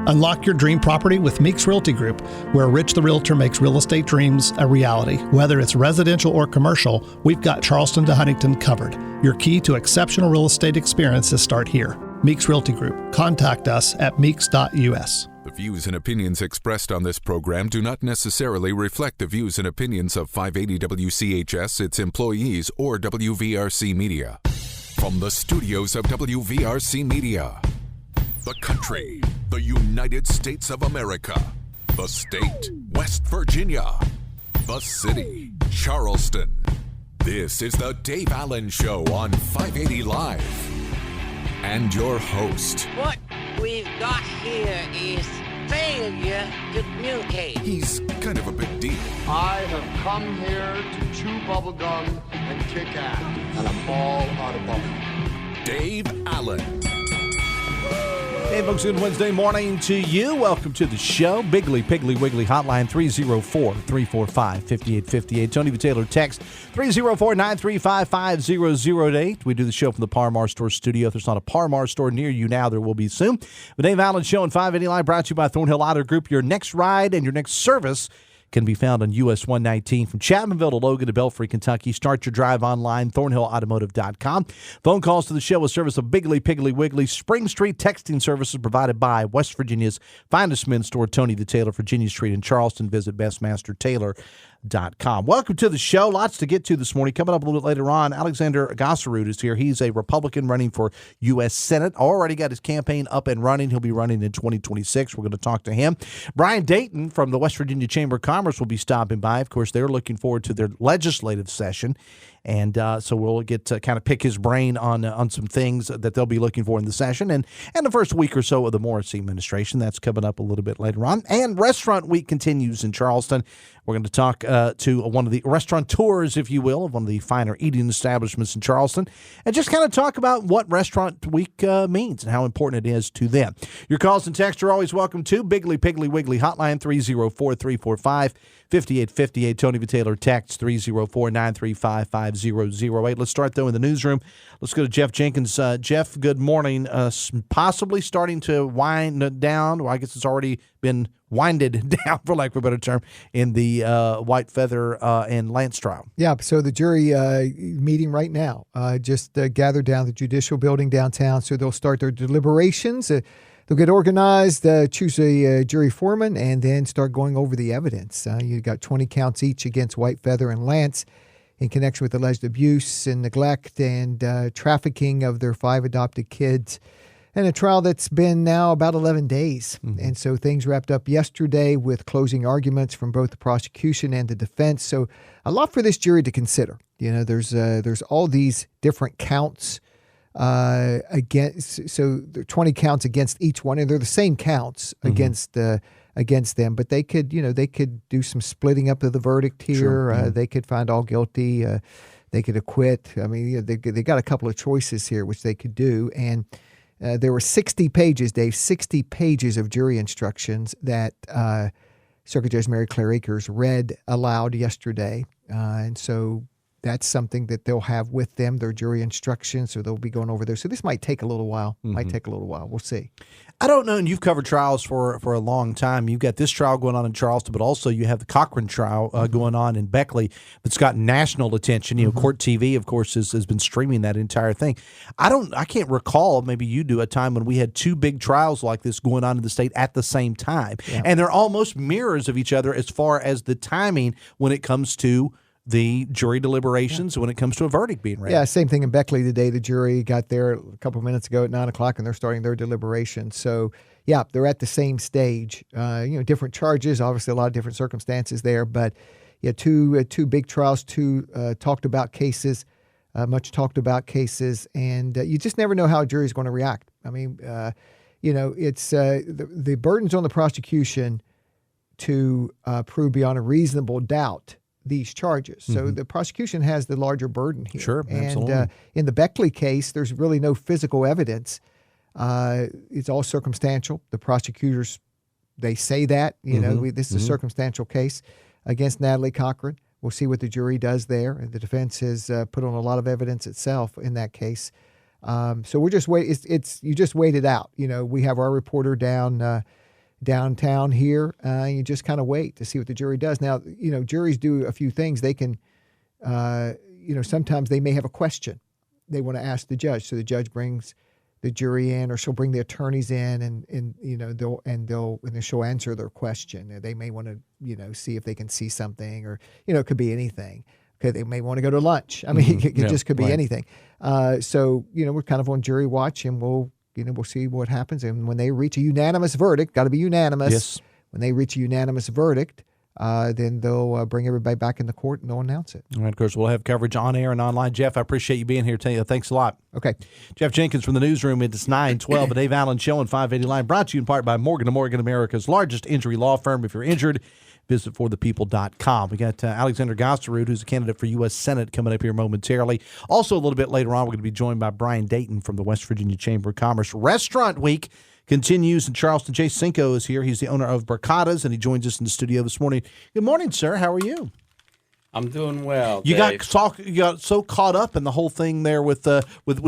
Unlock your dream property with Meeks Realty Group, where Rich the Realtor makes real estate dreams a reality. Whether it's residential or commercial, we've got Charleston to Huntington covered. Your key to exceptional real estate experiences start here. Meeks Realty Group. Contact us at meeks.us. The views and opinions expressed on this program do not necessarily reflect the views and opinions of 580 WCHS, its employees, or WVRC Media. From the studios of WVRC Media, the country, the United States of America, the state, West Virginia, the city, Charleston. This is the Dave Allen Show on 580 Live. And your host. What we've got here is failure to communicate. He's kind of a big deal. I have come here to chew bubblegum and kick ass, and I'm all out of bubblegum. Dave Allen. Hey, folks, good Wednesday morning to you. Welcome to the show. Biggly, Piggly, Wiggly Hotline, 304-345-5858. Tony V. Taylor text, 304-935-5008. We do the show from the Par-Mar Store studio. If there's not a Par-Mar store near you now, there will be soon. The Dave Allen Show on 580 Live, brought to you by Thornhill Auto Group. Your next ride and your next service can be found on US 119 from Chapmanville to Logan to Belfry, Kentucky. Start your drive online, thornhillautomotive.com. Phone calls to the show with service of Biggly, Piggly, Wiggly. Spring Street texting services provided by West Virginia's finest men's store, Tony the Tailor, Virginia Street in Charleston. Visit bestmastertailor.com. Welcome to the show. Lots to get to this morning. Coming up a little bit later on, Alexander Gaaserud is here. He's a Republican running for U.S. Senate. Already got his campaign up and running. He'll be running in 2026. We're going to talk to him. Brian Dayton from the West Virginia Chamber of Commerce will be stopping by. Of course, they're looking forward to their legislative session. And so we'll get to kind of pick his brain on some things that they'll be looking for in the session. And the first week or so of the Morrissey administration. That's coming up a little bit later on. And Restaurant Week continues in Charleston. We're going to talk to one of the restaurateurs, if you will, of one of the finer eating establishments in Charleston, and just kind of talk about what Restaurant Week means and how important it is to them. Your calls and texts are always welcome, too. Biggly, Piggly, Wiggly Hotline, 304-345-5858. Tony V. Taylor text, 304-935-5008. Let's start, though, in the newsroom. Let's go to Jeff Jenkins. Jeff, good morning. Possibly starting to wind down, or I guess it's already been winded down, for lack of a better term, in the Whitefeather and Lantz trial. Yeah, so the jury meeting right now just gathered down the judicial building downtown, so they'll start their deliberations. They'll get organized, choose a jury foreman, and then start going over the evidence. You got 20 counts each against Whitefeather and Lantz in connection with alleged abuse and neglect and trafficking of their 5 adopted kids. And a trial that's been now about 11 days. Mm-hmm. And so things wrapped up yesterday with closing arguments from both the prosecution and the defense. So a lot for this jury to consider. You know, there's all these different counts against. So there are 20 counts against each one, and they're the same counts against them. But they could do some splitting up of the verdict here. Sure. Mm-hmm. They could find all guilty. They could acquit. I mean, they got a couple of choices here, which they could do. And there were 60 pages, Dave, 60 pages of jury instructions that Circuit Judge Mary Claire Akers read aloud yesterday. And so that's something that they'll have with them, their jury instructions, so they'll be going over there. So this might take a little while. We'll see. I don't know, and you've covered trials for a long time. You've got this trial going on in Charleston, but also you have the Cochran trial going on in Beckley that's got national attention. You know, Court TV, of course, has been streaming that entire thing. I can't recall, maybe you do, a time when we had 2 big trials like this going on in the state at the same time. Yeah. And they're almost mirrors of each other as far as the timing when it comes to the jury deliberations when it comes to a verdict being read. Yeah, same thing in Beckley today. The jury got there a couple of minutes ago at 9 o'clock, and they're starting their deliberations. So, yeah, they're at the same stage. Different charges, obviously a lot of different circumstances there. But, yeah, two big trials, 2 talked about cases, much talked about cases. And you just never know how a jury is going to react. I mean, it's the burden's on the prosecution to prove beyond a reasonable doubt these charges. So the prosecution has the larger burden here. Sure, absolutely. And in the Beckley case, there's really no physical evidence. It's all circumstantial. The prosecutors, they say that. This is a circumstantial case against Natalie Cochran. We'll see what the jury does there. And the defense has put on a lot of evidence itself in that case. So we're just wait. You just wait it out. We have our reporter down downtown here. You just kind of wait to see what the jury does. Now, juries do a few things. They can, sometimes they may have a question they want to ask the judge. So the judge brings the jury in, or she'll bring the attorneys in, and she'll answer their question. They may want to, see if they can see something, or, it could be anything. Okay, they may want to go to lunch. I mean, it just could be anything. So, we're kind of on jury watch, and we'll see what happens. And when they reach a unanimous verdict, got to be unanimous. Yes. When they reach a unanimous verdict, then they'll bring everybody back in the court and they'll announce it. And of course, we'll have coverage on air and online. Jeff, I appreciate you being here. Thanks a lot. Okay. Jeff Jenkins from the newsroom. It's 9:12. The Dave Allen Show on 580 Line, brought to you in part by Morgan & Morgan, America's largest injury law firm. If you're injured, visit forthepeople.com. We got Alexander Gaaserud, who's a candidate for U.S. Senate, coming up here momentarily. Also, a little bit later on, we're going to be joined by Brian Dayton from the West Virginia Chamber of Commerce. Restaurant Week continues in Charleston. Jay Cinco is here. He's the owner of Barkada's, and he joins us in the studio this morning. Good morning, sir. How are you? I'm doing well. You Dave. got so caught up in the whole thing there with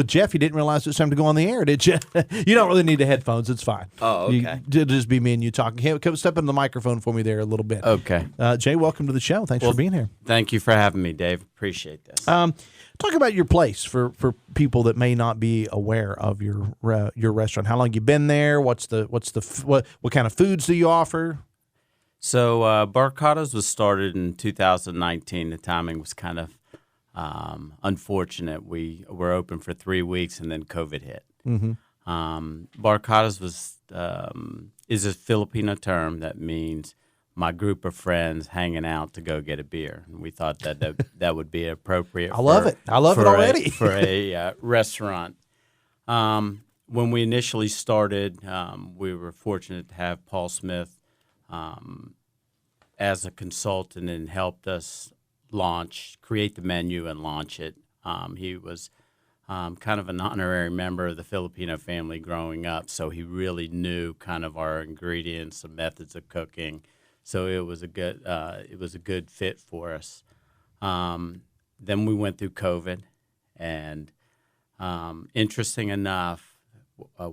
Jeff, you didn't realize it was time to go on the air, did you? You don't really need the headphones. It's fine. Oh, okay. It'll just be me and you talking. Come step into the microphone for me there a little bit. Okay. Jay, welcome to the show. Thanks for being here. Thank you for having me, Dave. Appreciate this. Talk about your place for people that may not be aware of your restaurant. How long you been there? What kind of foods do you offer? So Barkada's was started in 2019. The timing was kind of unfortunate. We were open for 3 weeks and then COVID hit. Mm-hmm. Barkada's is a Filipino term that means my group of friends hanging out to go get a beer. And we thought that would be appropriate. I love it. I love it already. For a restaurant. When we initially started, we were fortunate to have Paul Smith as a consultant and helped us create the menu and launch it. He was kind of an honorary member of the Filipino family growing up, so he really knew kind of our ingredients and methods of cooking. So it was a good fit for us. Then we went through COVID, and interesting enough,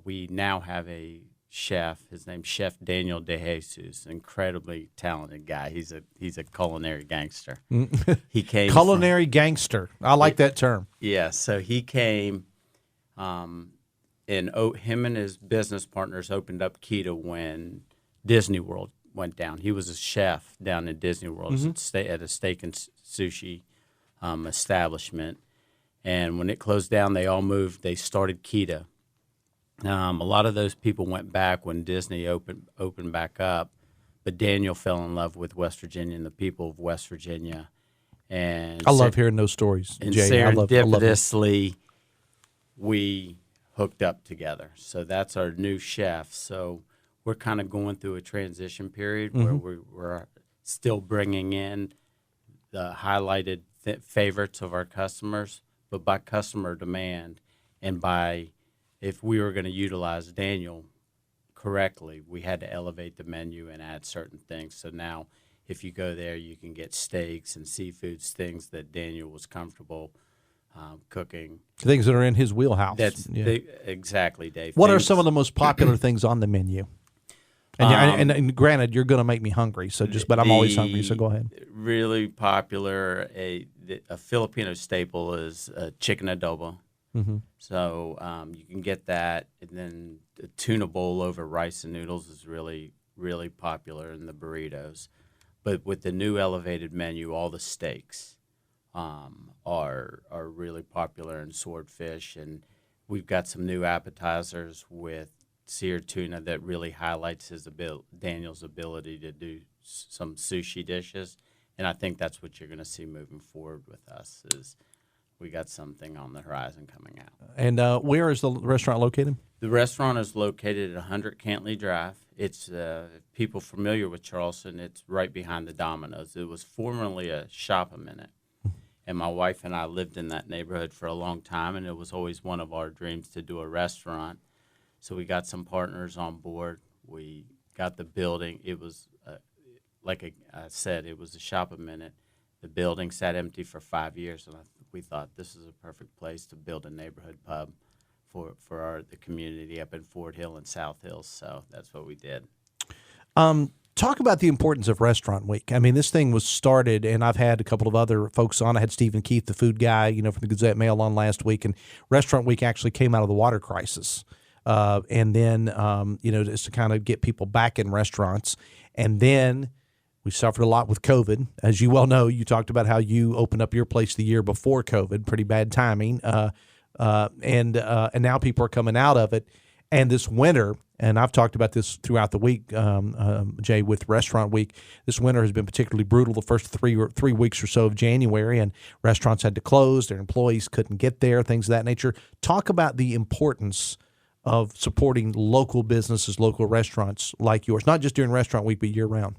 we now have a chef. His name's Chef Daniel De Jesus, incredibly talented guy. He's a culinary gangster. He came culinary gangster. I like that term. Yeah. So he came, and him and his business partners opened up Kita when Disney World went down. He was a chef down in Disney World at a steak and sushi establishment, and when it closed down, they all moved. They started Kita. A lot of those people went back when Disney opened back up, but Daniel fell in love with West Virginia and the people of West Virginia. And I love hearing those stories, and Jay. serendipitously, we hooked up together. So that's our new chef. So we're kind of going through a transition period where we're still bringing in the highlighted favorites of our customers, but by customer demand and by if we were going to utilize Daniel correctly, we had to elevate the menu and add certain things. So now if you go there, you can get steaks and seafoods, things that Daniel was comfortable cooking. Things that are in his wheelhouse. Exactly, Dave. What are some of the most popular things on the menu? And granted, you're going to make me hungry, but I'm always hungry, so go ahead. Really popular, a Filipino staple is chicken adobo. Mm-hmm. So you can get that, and then the tuna bowl over rice and noodles is really, really popular in the burritos. But with the new elevated menu, all the steaks are really popular in swordfish, and we've got some new appetizers with seared tuna that really highlights Daniel's ability to do some sushi dishes, and I think that's what you're going to see moving forward with us is we got something on the horizon coming out. And where is the restaurant located? The restaurant is located at 100 Cantley Drive. It's people familiar with Charleston. It's right behind the Domino's. It was formerly a Shop-A-Minute, and my wife and I lived in that neighborhood for a long time, and it was always one of our dreams to do a restaurant. So we got some partners on board. We got the building. It was, I said, it was a Shop-A-Minute. The building sat empty for 5 years, and we thought this is a perfect place to build a neighborhood pub for the community up in Fort Hill and South Hills. So that's what we did. Talk about the importance of Restaurant Week. I mean, this thing was started, and I've had a couple of other folks on. I had Stephen Keith, the food guy, from the Gazette Mail on last week, and Restaurant Week actually came out of the water crisis. And then, just to kind of get people back in restaurants. And then we suffered a lot with COVID. As you well know, you talked about how you opened up your place the year before COVID, pretty bad timing. And now people are coming out of it. And this winter, and I've talked about this throughout the week, Jay, with Restaurant Week, this winter has been particularly brutal the first three weeks or so of January, and restaurants had to close. Their employees couldn't get there, things of that nature. Talk about the importance of supporting local businesses, local restaurants like yours, not just during Restaurant Week, but year-round.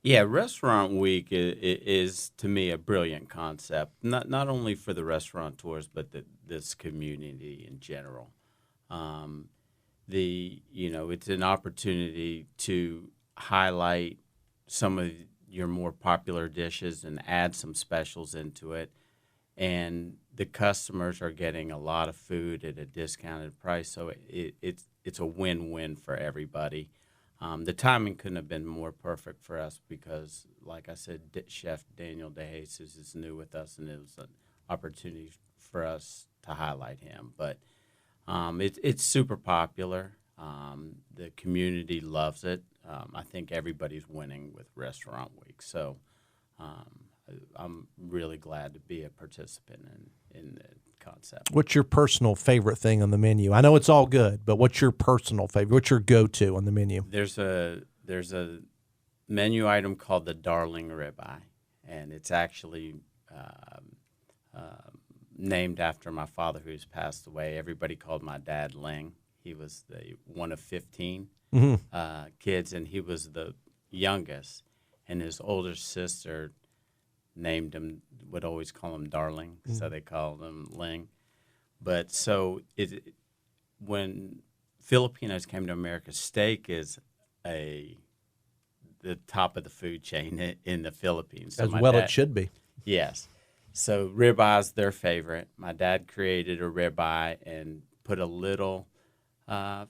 Yeah, Restaurant Week is to me a brilliant concept, not only for the restaurateurs, but this community in general. It's an opportunity to highlight some of your more popular dishes and add some specials into it. And the customers are getting a lot of food at a discounted price, so it's a win-win for everybody. The timing couldn't have been more perfect for us because, like I said, Chef Daniel DeJesus is new with us, and it was an opportunity for us to highlight him. But it's super popular. The community loves it. I think everybody's winning with Restaurant Week. So I'm really glad to be a participant in the concept. What's your personal favorite thing on the menu? I know it's all good, but what's your personal favorite? What's your go-to on the menu? There's a menu item called the Darling Ribeye, and it's actually named after my father who's passed away. Everybody called my dad Ling. He was the one of 15 kids, and he was the youngest. And his older sister named him, would always call him Darling, so they called him Ling. But so when Filipinos came to America, steak is the top of the food chain in the Philippines. So it should be. Yes. So ribeye is their favorite. My dad created a ribeye and put a little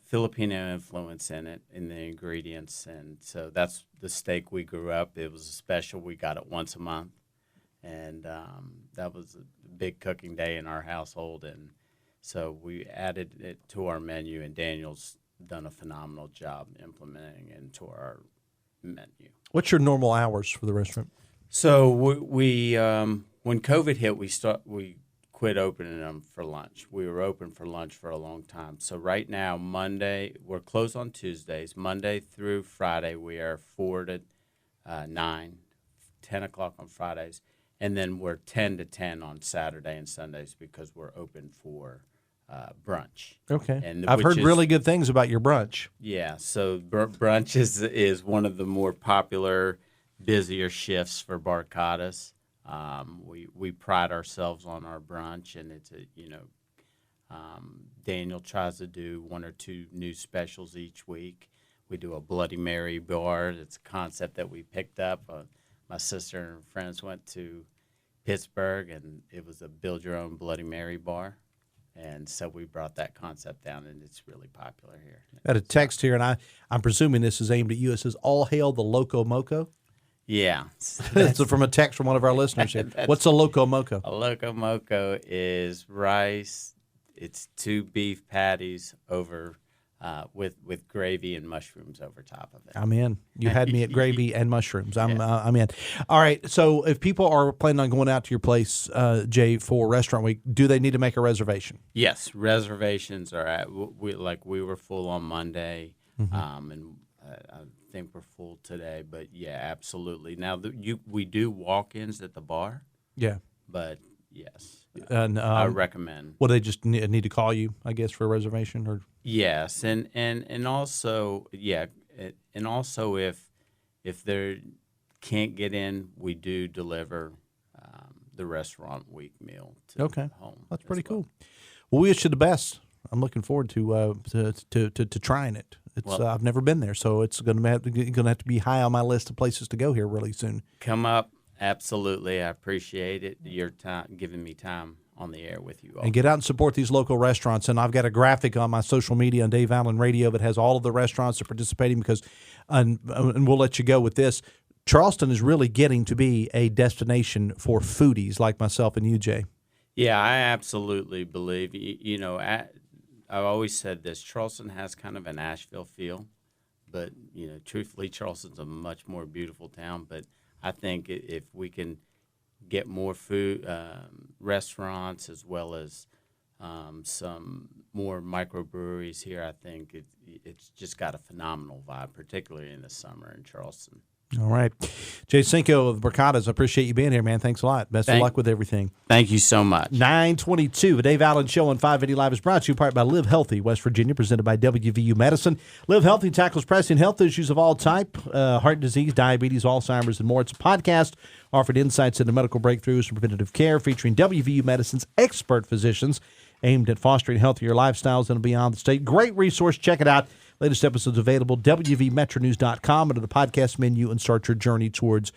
Filipino influence in it, in the ingredients. And so that's the steak we grew up. It was a special. We got it once a month. And that was a big cooking day in our household. And so we added it to our menu, and Daniel's done a phenomenal job implementing it into our menu. What's your normal hours for the restaurant? So we when COVID hit, we quit opening them for lunch. We were open for lunch for a long time. So right now, Monday, we're closed on Tuesdays. Monday through Friday, we are 4 to 9, 10 o'clock on Fridays. And then we're 10 to 10 on Saturday and Sundays because we're open for brunch. Okay. And I've heard really good things about your brunch. Yeah, so brunch is one of the more popular, busier shifts for Barkadas. We pride ourselves on our brunch, and it's Daniel tries to do 1 or 2 new specials each week. We do a Bloody Mary bar. It's a concept that we picked up. My sister and friends went to Pittsburgh, and it was a build your own Bloody Mary bar. And so we brought that concept down, and it's really popular here. I had a text here, and I'm presuming this is aimed at you. It says, "All hail the Loco Moco." Yeah. That's from a text from one of our listeners here. What's a Loco Moco? A Loco Moco is rice. It's 2 beef patties over with gravy and mushrooms over top of it. I'm in. You had me at gravy and mushrooms. I'm in. All right. So if people are planning on going out to your place, Jay, for Restaurant Week, do they need to make a reservation? Yes, reservations are at. We were full on Monday, and I think we're full today. But yeah, absolutely. Now we do walk-ins at the bar. Yeah. But yes, and I recommend. Well, they just need to call you, I guess, for a reservation, or yes, and also and also if they can't get in, we do deliver the Restaurant Week meal to home. That's pretty cool. Well, we wish you the best. I'm looking forward to trying it. I've never been there, so it's going to have to be high on my list of places to go here really soon. Come up. Absolutely. I appreciate it. Your time, giving me time on the air with you all. And get out and support these local restaurants. And I've got a graphic on my social media on Dave Allen Radio that has all of the restaurants that are participating because, and we'll let you go with this, Charleston is really getting to be a destination for foodies like myself and you, Jay. Yeah, I absolutely believe, I've always said this, Charleston has kind of an Asheville feel, but, truthfully, Charleston's a much more beautiful town. But I think if we can get more food restaurants as well as some more microbreweries here, I think it's just got a phenomenal vibe, particularly in the summer in Charleston. All right. Jay Cinco of Barkadas, I appreciate you being here, man. Thanks a lot. Best of luck with everything. Thank you so much. 9:22, the Dave Allen Show on 580 Live is brought to you in part by Live Healthy, West Virginia, presented by WVU Medicine. Live Healthy tackles pressing health issues of all type, heart disease, diabetes, Alzheimer's, and more. It's a podcast offering insights into medical breakthroughs and preventative care featuring WVU Medicine's expert physicians aimed at fostering healthier lifestyles and beyond the state. Great resource. Check it out. Latest episodes available, WVMetronews.com, under the podcast menu, and start your journey towards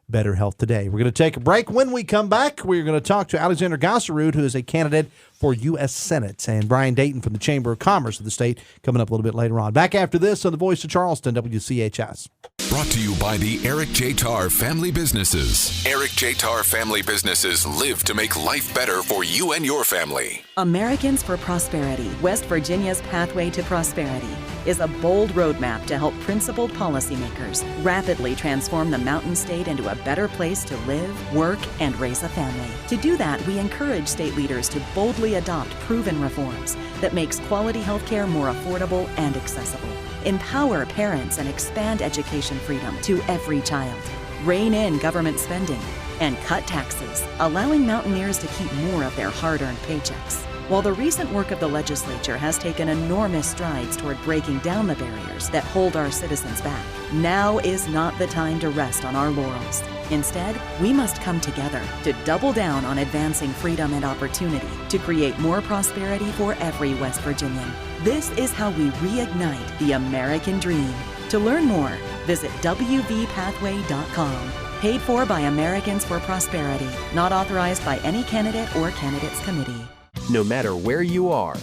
better health today. We're going to take a break. When we come back, we're going to talk to Alexander Gaaserud, who is a candidate for U.S. Senate, and Brian Dayton from the Chamber of Commerce of the state coming up a little bit later on. Back after this on the Voice of Charleston, WCHS. Brought to you by the Eric J. Tarr Family Businesses. Eric J. Tarr Family Businesses live to make life better for you and your family. Americans for Prosperity, West Virginia's Pathway to Prosperity, is a bold roadmap to help principled policymakers rapidly transform the Mountain State into a better place to live, work, and raise a family. To do that, we encourage state leaders to boldly adopt proven reforms that makes quality health care more affordable and accessible. Empower parents and expand education freedom to every child. Rein in government spending and cut taxes, allowing Mountaineers to keep more of their hard-earned paychecks. While the recent work of the legislature has taken enormous strides toward breaking down the barriers that hold our citizens back, now is not the time to rest on our laurels. Instead, we must come together to double down on advancing freedom and opportunity to create more prosperity for every West Virginian. This is how we reignite the American dream. To learn more, visit WVPathway.com. Paid for by Americans for Prosperity. Not authorized by any candidate or candidates committee. No matter where you are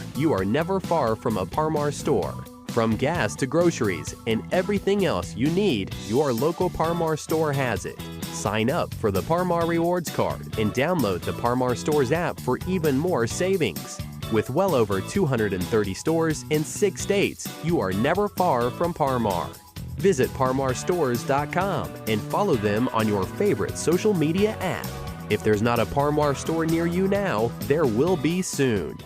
never far from a Parmar store. From gas to groceries and everything else you need, your local Parmar store has it. Sign up for the Parmar Rewards Card and download the Parmar Stores app for even more savings. With well over 230 stores in 6 states, you are never far from Parmar. Visit parmarstores.com and follow them on your favorite social media app. If there's not a Parmar store near you now, there will be soon.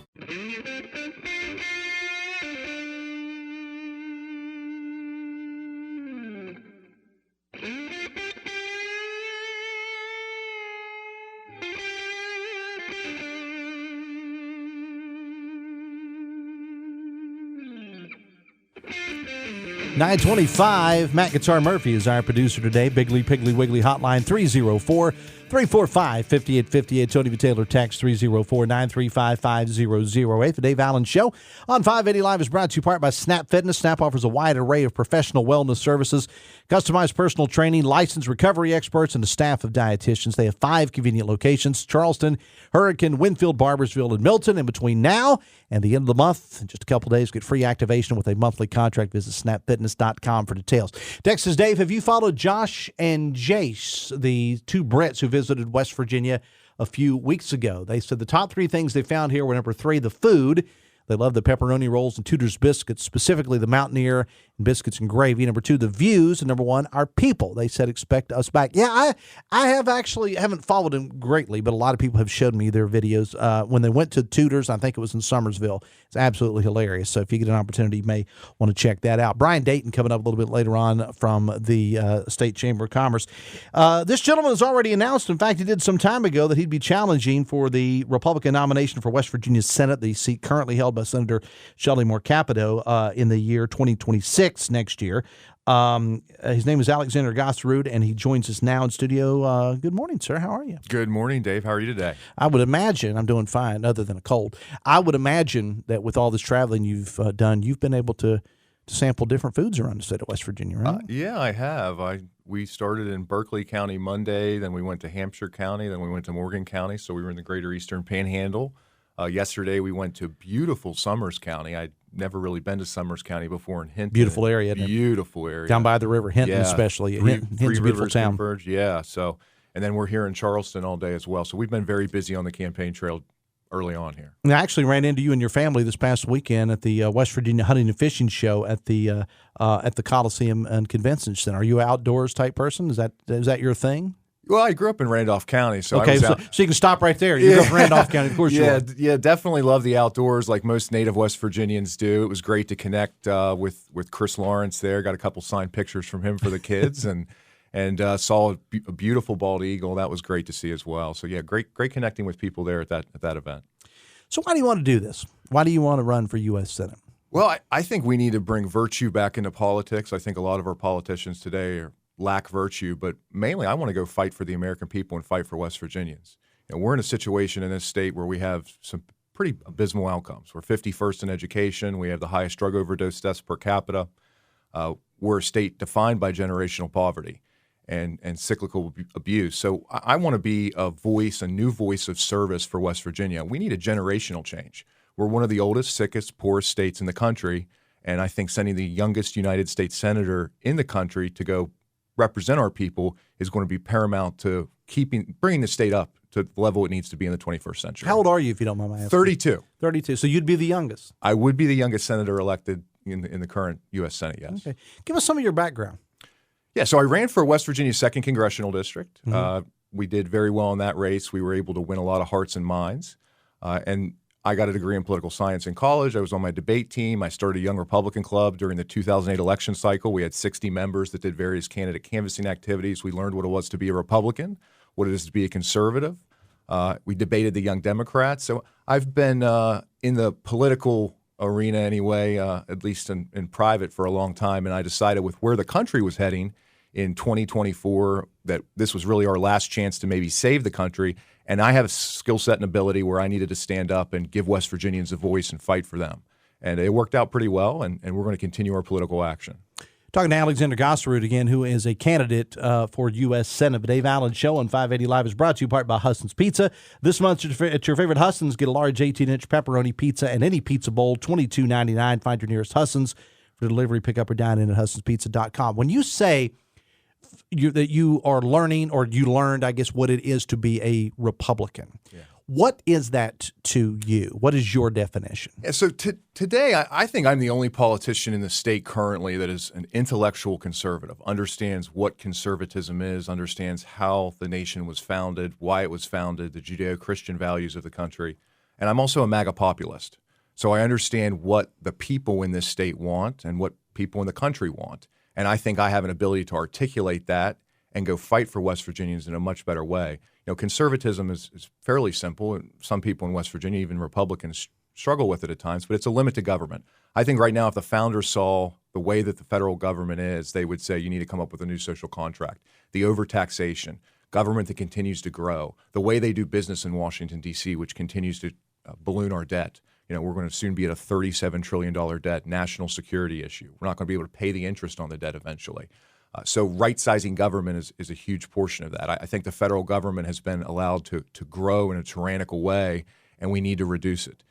$9:25, Matt Guitar Murphy is our producer today. Biggly Piggly Wiggly hotline 304-345-5858. Tony V. Taylor text 304-935-5008. The Dave Allen Show on 580 Live is brought to you in part by Snap Fitness. Snap offers a wide array of professional wellness services, customized personal training, licensed recovery experts, and a staff of dietitians. They have 5 convenient locations: Charleston, Hurricane, Winfield, Barbersville, and Milton. And between now and the end of the month, in just a couple days, get free activation with a monthly contract. Visit snapfitness.com for details. Dex says, Dave, have you followed Josh and Jace, the 2 Brits who visited West Virginia a few weeks ago? They said the top 3 things they found here were, number 3, the food. They love the pepperoni rolls and Tudor's biscuits, specifically the Mountaineer and biscuits and gravy. Number 2, the views. And number 1, our people. They said expect us back. Yeah, I haven't followed them greatly, but a lot of people have showed me their videos. When they went to Tudor's, I think it was in Summersville. It's absolutely hilarious. So if you get an opportunity, you may want to check that out. Brian Dayton coming up a little bit later on from the State Chamber of Commerce. This gentleman has already announced, in fact, he did some time ago, that he'd be challenging for the Republican nomination for West Virginia's Senate, the seat currently held by Senator Shelley Moore Capito in the year 2026, next year. His name is Alexander Gaaserud, and he joins us now in studio. Good morning, sir. How are you? Good morning, Dave. How are you today? I would imagine I'm doing fine, other than a cold. I would imagine that with all this traveling you've done, you've been able to to sample different foods around the state of West Virginia, right? Yeah, I have. We started in Berkeley County Monday, then we went to Hampshire County, then we went to Morgan County, so we were in the greater Eastern Panhandle. Yesterday we went to beautiful Summers County. I'd never really been to Summers County before in Hinton. Beautiful area. Beautiful area. Down by the river, Hinton yeah. especially. Three Hinton's a beautiful rivers town. converge. Yeah, so, and then we're here in Charleston all day as well. So we've been very busy on the campaign trail early on here. And I actually ran into you and your family this past weekend at the West Virginia Hunting and Fishing Show at the Coliseum and Convention Center. Are you an outdoors type person? Is that your thing? Well, I grew up in Randolph County, so okay, I was out. So you can stop right there. You grew up in Randolph County, of course you are. Yeah, definitely love the outdoors like most native West Virginians do. It was great to connect with Chris Lawrence there. Got a couple signed pictures from him for the kids and saw a beautiful bald eagle. That was great to see as well. So, yeah, great connecting with people there at that event. So why do you want to do this? Why do you want to run for U.S. Senate? Well, I think we need to bring virtue back into politics. I think a lot of our politicians today lack virtue, but mainly I want to go fight for the American people and fight for West Virginians. We're in a situation in this state where we have some pretty abysmal outcomes. We're 51st in education. We have the highest drug overdose deaths per capita. We're a state defined by generational poverty and cyclical abuse. So I want to be a new voice of service for West Virginia. We need a generational change. We're one of the oldest, sickest, poorest states in the country, and I think sending the youngest United States senator in the country to go represent our people is going to be paramount to bringing the state up to the level it needs to be in the 21st century. How old are you, if you don't mind my asking? 32. 32. So you'd be the youngest. I would be the youngest senator elected in the current U.S. Senate, yes. Okay. Give us some of your background. Yeah, so I ran for West Virginia's 2nd Congressional District. Mm-hmm. We did very well in that race. We were able to win a lot of hearts and minds. And I got a degree in political science in college. I was on my debate team. I started a young Republican club during the 2008 election cycle. We had 60 members that did various candidate canvassing activities. We learned what it was to be a Republican, what it is to be a conservative. We debated the Young Democrats. So I've been in the political arena anyway, at least in private for a long time. And I decided with where the country was heading in 2024 that this was really our last chance to maybe save the country. And I have a skill set and ability where I needed to stand up and give West Virginians a voice and fight for them. And it worked out pretty well, and we're going to continue our political action. Talking to Alexander Gaaserud again, who is a candidate for U.S. Senate. The Dave Allen Show on 580 Live is brought to you in part by Huston's Pizza. This month at your favorite Huston's, get a large 18-inch pepperoni pizza and any pizza bowl, $22.99. Find your nearest Huston's for delivery, pickup, or dine in at HustonsPizza.com. When you say that you are learning, or you learned, I guess, what it is to be a Republican. Yeah. What is that to you? What is your definition? Yeah, so today, I think I'm the only politician in the state currently that is an intellectual conservative, understands what conservatism is, understands how the nation was founded, why it was founded, the Judeo-Christian values of the country. And I'm also a MAGA populist. So I understand what the people in this state want and what people in the country want. And I think I have an ability to articulate that and go fight for West Virginians in a much better way. Conservatism is fairly simple. Some people in West Virginia, even Republicans, struggle with it at times, but it's a limit to government. I think right now if the founders saw the way that the federal government is, they would say you need to come up with a new social contract. The overtaxation, government that continues to grow, the way they do business in Washington, D.C., which continues to balloon our debt. We're going to soon be at a $37 trillion debt, national security issue. We're not going to be able to pay the interest on the debt eventually. So right-sizing government is a huge portion of that. I think the federal government has been allowed to grow in a tyrannical way, and we need to reduce it.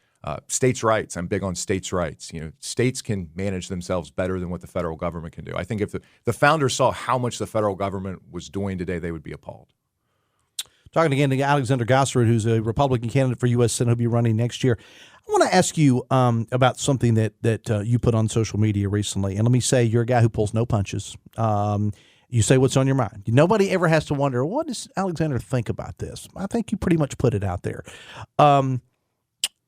States' rights, I'm big on states' rights. States can manage themselves better than what the federal government can do. I think if the founders saw how much the federal government was doing today, they would be appalled. Talking again to Alexander Gaaserud, who's a Republican candidate for U.S. Senate, who'll be running next year. I want to ask you about something that you put on social media recently. And let me say, you're a guy who pulls no punches. You say what's on your mind. Nobody ever has to wonder, what does Alexander think about this? I think you pretty much put it out there.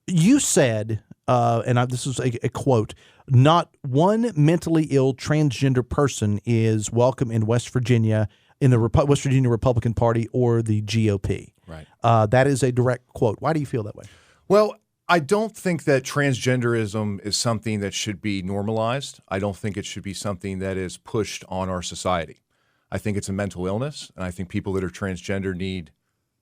You said, this is a quote, not one mentally ill transgender person is welcome in West Virginia, in the West Virginia Republican Party or the GOP. Right. That is a direct quote. Why do you feel that way? Well, I don't think that transgenderism is something that should be normalized. I don't think it should be something that is pushed on our society. I think it's a mental illness, and I think people that are transgender need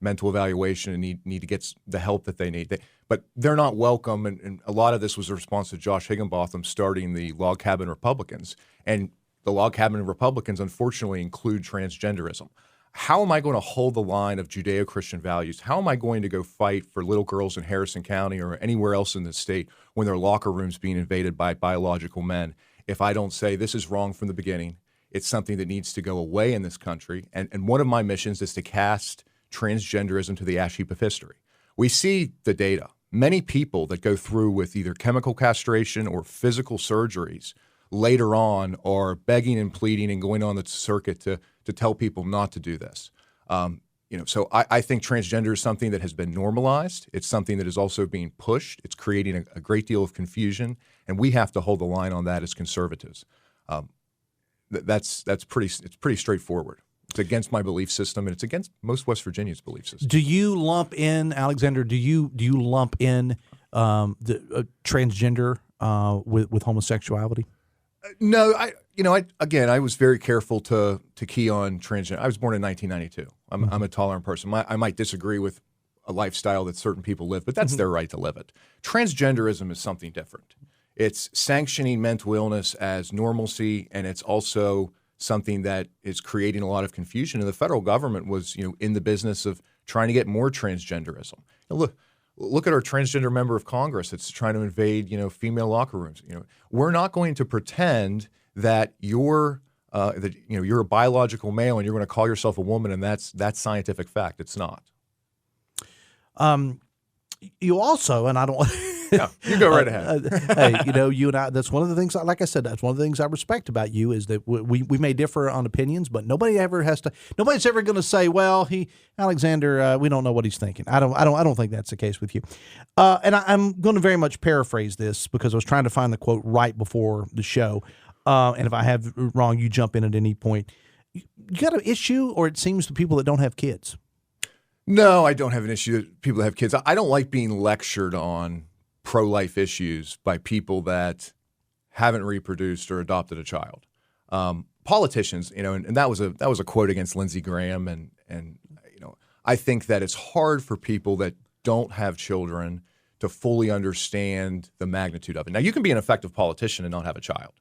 mental evaluation and need to get the help that they need. But they're not welcome, and a lot of this was a response to Josh Higginbotham starting the Log Cabin Republicans. And the Log Cabin Republicans, unfortunately, include transgenderism. How am I going to hold the line of Judeo-Christian values? How am I going to go fight for little girls in Harrison County or anywhere else in the state when their locker rooms being invaded by biological men if I don't say this is wrong from the beginning? It's something that needs to go away in this country. And one of my missions is to cast transgenderism to the ash heap of history. We see the data. Many people that go through with either chemical castration or physical surgeries later on are begging and pleading and going on the circuit to tell people not to do this. So I think transgender is something that has been normalized. It's something that is also being pushed. It's creating a great deal of confusion, and we have to hold the line on that as conservatives. That's pretty straightforward. It's against my belief system, and it's against most West Virginians' belief system. Do you lump in, Alexander? Do you lump in the transgender with homosexuality? No, I was very careful to key on transgender. I was born in 1992. I'm a tolerant person. I might disagree with a lifestyle that certain people live, but that's their right to live it. Transgenderism is something different. It's sanctioning mental illness as normalcy, and it's also something that is creating a lot of confusion. And the federal government was, in the business of trying to get more transgenderism. Look at our transgender member of Congress that's trying to invade, female locker rooms. We're not going to pretend that you're a biological male and you're going to call yourself a woman, and that's scientific fact. It's not. You also, and I don't. Yeah, you go right ahead. Hey, you and I. That's one of the things. Like I said, that's one of the things I respect about you is that we may differ on opinions, but nobody's ever going to say, "Well, Alexander, we don't know what he's thinking." I don't think that's the case with you. And I'm going to very much paraphrase this because I was trying to find the quote right before the show. And if I have wrong, you jump in at any point. You got an issue, or it seems to people that don't have kids. No, I don't have an issue with people that have kids. I don't like being lectured on pro-life issues by people that haven't reproduced or adopted a child. Politicians, and that was a quote against Lindsey Graham, and I think that it's hard for people that don't have children to fully understand the magnitude of it. Now, you can be an effective politician and not have a child.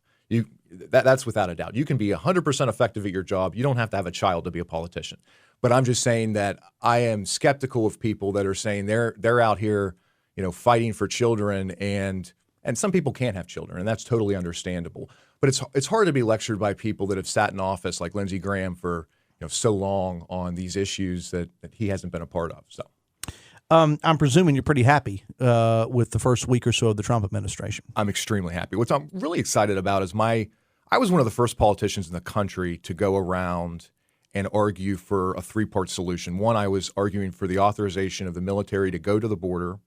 That's without a doubt. You can be 100% effective at your job. You don't have to have a child to be a politician. But I'm just saying that I am skeptical of people that are saying they're out here, fighting for children, and some people can't have children, and that's totally understandable. But it's hard to be lectured by people that have sat in office like Lindsey Graham for so long on these issues that he hasn't been a part of. So. I'm presuming you're pretty happy with the first week or so of the Trump administration. I'm extremely happy. What I'm really excited about is I was one of the first politicians in the country to go around and argue for a three-part solution. One, I was arguing for the authorization of the military to go to the border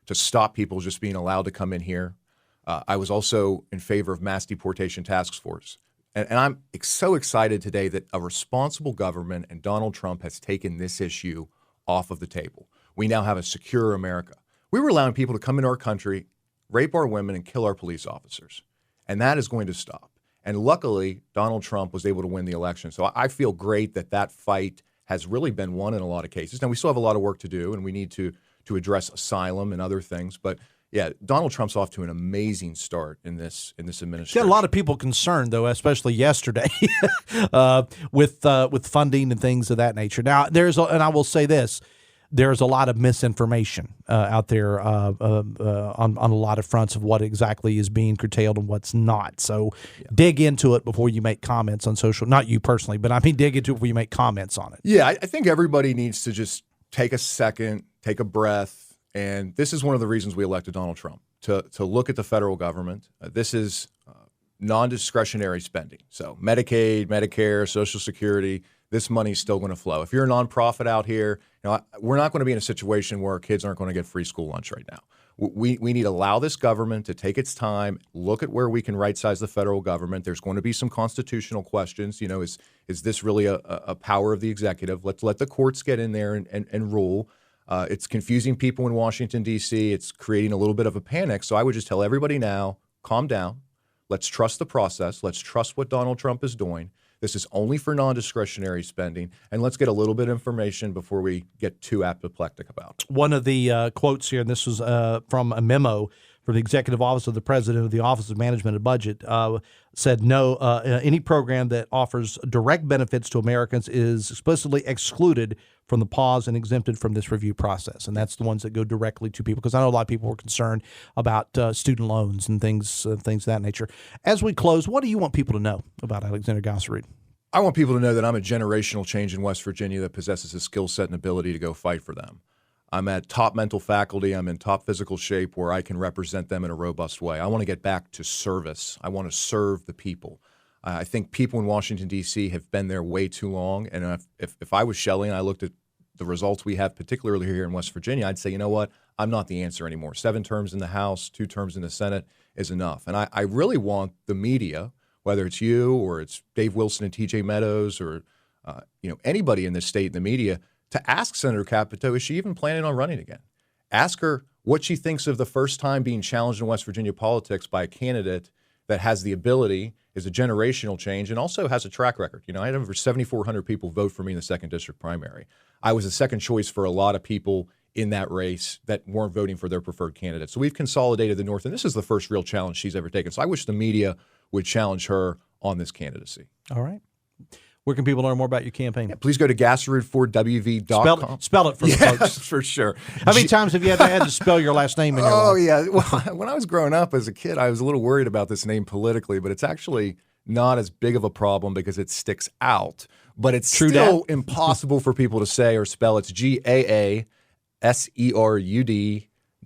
to stop people just being allowed to come in here. I was also in favor of mass deportation task force. And I'm so excited today that a responsible government and Donald Trump has taken this issue off of the table. We now have a secure America. We were allowing people to come into our country, rape our women, and kill our police officers. And that is going to stop. And luckily, Donald Trump was able to win the election. So I feel great that fight has really been won in a lot of cases. Now, we still have a lot of work to do, and we need to address asylum and other things. But, yeah, Donald Trump's off to an amazing start in this administration. Got a lot of people concerned, though, especially yesterday, with funding and things of that nature. Now, and I will say this. There's a lot of misinformation out there on a lot of fronts of what exactly is being curtailed and what's not. So dig into it before you make comments on social. Not you personally, but I mean dig into it before you make comments on it. Yeah, I think everybody needs to just take a second, take a breath, and this is one of the reasons we elected Donald Trump, to look at the federal government. This is non-discretionary spending. So Medicaid, Medicare, Social Security, this money's still going to flow. If you're a nonprofit out here, we're not going to be in a situation where our kids aren't going to get free school lunch right now. We need to allow this government to take its time, look at where we can right-size the federal government. There's going to be some constitutional questions. Is this really a power of the executive? Let's let the courts get in there and rule. It's confusing people in Washington, D.C. It's creating a little bit of a panic. So I would just tell everybody now, calm down. Let's trust the process. Let's trust what Donald Trump is doing. This is only for non-discretionary spending, and let's get a little bit of information before we get too apoplectic about it. One of the quotes here, and this was from a memo from the Executive Office of the President of the Office of Management and Budget, said no, any program that offers direct benefits to Americans is explicitly excluded from the pause and exempted from this review process. And that's the ones that go directly to people, because I know a lot of people were concerned about student loans and things of that nature. As we close, what do you want people to know about Alexander Gaaserud? I want people to know that I'm a generational change in West Virginia that possesses a skill set and ability to go fight for them. I'm at top mental faculty. I'm in top physical shape where I can represent them in a robust way. I want to get back to service. I want to serve the people. I think people in Washington, D.C. have been there way too long. And if I was Shelley and I looked at the results we have, particularly here in West Virginia, I'd say, you know what? I'm not the answer anymore. 7 terms in the House, 2 terms in the Senate is enough. And I really want the media, whether it's you or it's Dave Wilson and T.J. Meadows or anybody in this state in the media, to ask Senator Capito, is she even planning on running again? Ask her what she thinks of the first time being challenged in West Virginia politics by a candidate that has the ability, is a generational change, and also has a track record. I had over 7,400 people vote for me in the 2nd District primary. I was a second choice for a lot of people in that race that weren't voting for their preferred candidate. So we've consolidated the North, and this is the first real challenge she's ever taken. So I wish the media would challenge her on this candidacy. All right. Where can people learn more about your campaign? Yeah, please go to GaaserudForWV.com. Spell it for the folks. For sure. How many times have you had to spell your last name in your life? Oh, yeah. Well, when I was growing up as a kid, I was a little worried about this name politically, but it's actually not as big of a problem because it sticks out. But it's still impossible for people to say or spell. It's GAASERUD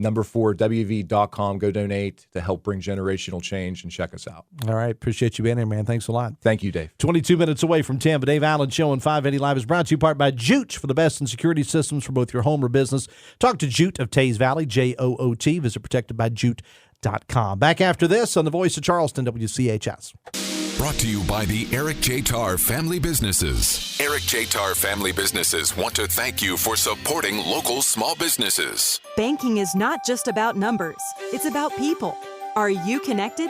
4 WV.com. Go donate to help bring generational change and check us out. All right. Appreciate you being here, man. Thanks a lot. Thank you, Dave. 22 minutes away from 10. The Dave Allen Show on 580 Live is brought to you in part by Jute for the best in security systems for both your home or business. Talk to Jute of Tays Valley, JOOT. Visit protectedbyjute.com. Back after this on the Voice of Charleston, WCHS. Brought to you by the Eric J. Tarr Family Businesses. Eric J. Tarr Family Businesses want to thank you for supporting local small businesses. Banking is not just about numbers. It's about people. Are you connected?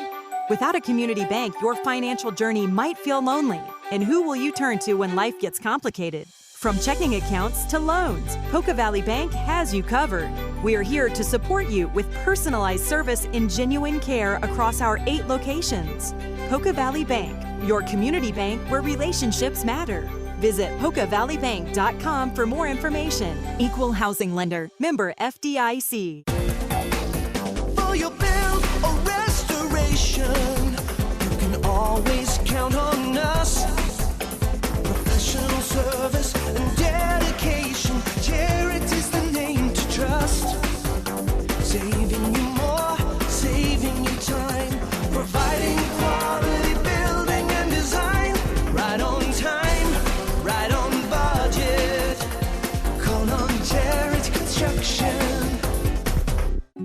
Without a community bank, your financial journey might feel lonely. And who will you turn to when life gets complicated? From checking accounts to loans, Poca Valley Bank has you covered. We are here to support you with personalized service and genuine care across our 8 locations. Poca Valley Bank, your community bank where relationships matter. Visit PocaValleyBank.com for more information. Equal housing lender. Member FDIC. For your build or restoration, you can always count on us. Professional service and dedication. Charity's the name to trust. Saving you more, saving you time. Providing quality building and design. Right on time, right on budget. Call on Charity Construction.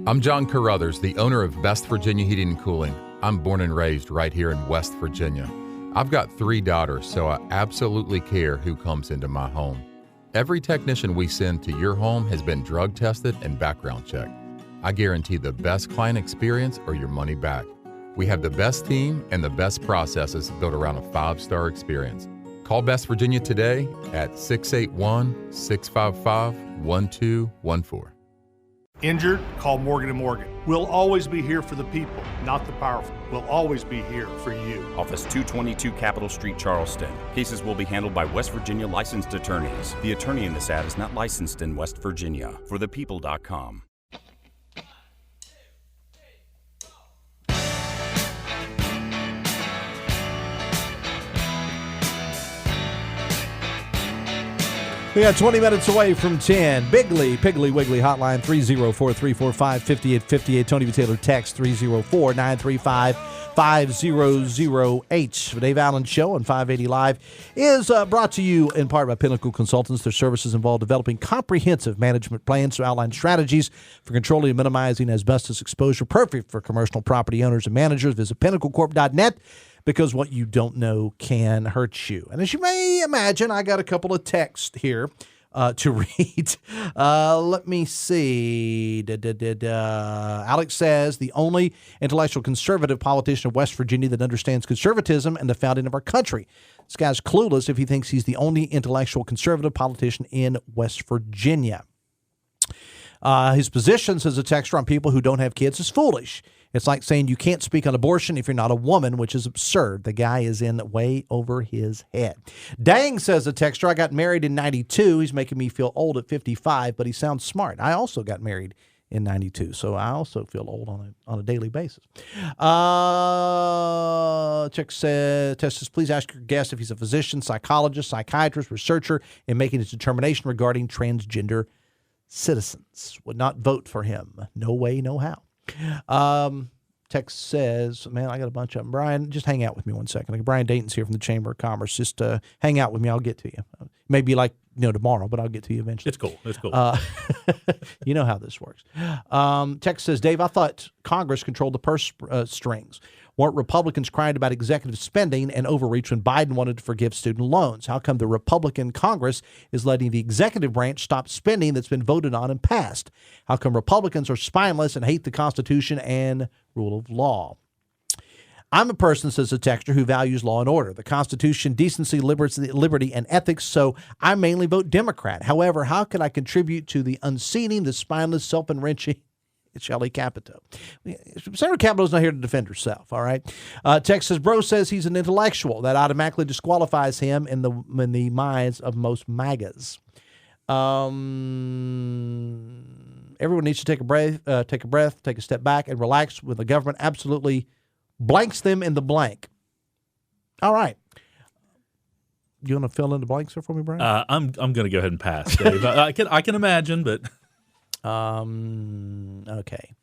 I'm John Carruthers, the owner of Best Virginia Heating and Cooling. I'm born and raised right here in West Virginia. I've got 3 daughters, so I absolutely care who comes into my home. Every technician we send to your home has been drug tested and background checked. I guarantee the best client experience or your money back. We have the best team and the best processes built around a 5-star experience. Call Best Virginia today at 681-655-1214. Injured? Call Morgan & Morgan. We'll always be here for the people, not the powerful. We'll always be here for you. Office 222 Capitol Street, Charleston. Cases will be handled by West Virginia licensed attorneys. The attorney in this ad is not licensed in West Virginia. ForThePeople.com. We got 20 minutes away from 10. Piggly Wiggly hotline 304-345-5858. Tony V. Taylor text 304-935-5008. The Dave Allen Show on 580 Live is brought to you in part by Pinnacle Consultants. Their services involve developing comprehensive management plans to outline strategies for controlling and minimizing asbestos exposure, perfect for commercial property owners and managers. Visit pinnaclecorp.net. Because what you don't know can hurt you. And as you may imagine, I got a couple of texts here to read. Let me see. Alex says, the only intellectual conservative politician of West Virginia that understands conservatism and the founding of our country. This guy's clueless if he thinks he's the only intellectual conservative politician in West Virginia. His position, says a texter, on people who don't have kids is foolish. It's like saying you can't speak on abortion if you're not a woman, which is absurd. The guy is in way over his head. Dang, says a texter, I got married in 92. He's making me feel old at 55, but he sounds smart. I also got married in 92, so I also feel old on a daily basis. Test says, please ask your guest if he's a physician, psychologist, psychiatrist, researcher in making his determination regarding transgender citizens. Would not vote for him. No way, no how. Text says, man, I got a bunch of them. Brian, just hang out with me one second. Brian Dayton's here from the Chamber of Commerce. Just hang out with me. I'll get to you. Maybe tomorrow, but I'll get to you eventually. It's cool. It's cool. You know how this works. Text says, Dave, I thought Congress controlled the purse strings. Weren't Republicans crying about executive spending and overreach when Biden wanted to forgive student loans? How come the Republican Congress is letting the executive branch stop spending that's been voted on and passed? How come Republicans are spineless and hate the Constitution and rule of law? I'm a person, says a texter, who values law and order, the Constitution, decency, liberty, and ethics, so I mainly vote Democrat. However, how can I contribute to the unseating, the spineless, self-enriching Shelley Capito? Senator Capito's not here to defend herself, all right? Texas Bro says he's an intellectual. That automatically disqualifies him in the minds of most MAGAs. Everyone needs to take a breath, take a step back, and relax when the government absolutely blanks them in the blank. All right. You want to fill in the blanks there for me, Brian? I'm going to go ahead and pass, Dave. I can imagine, but okay.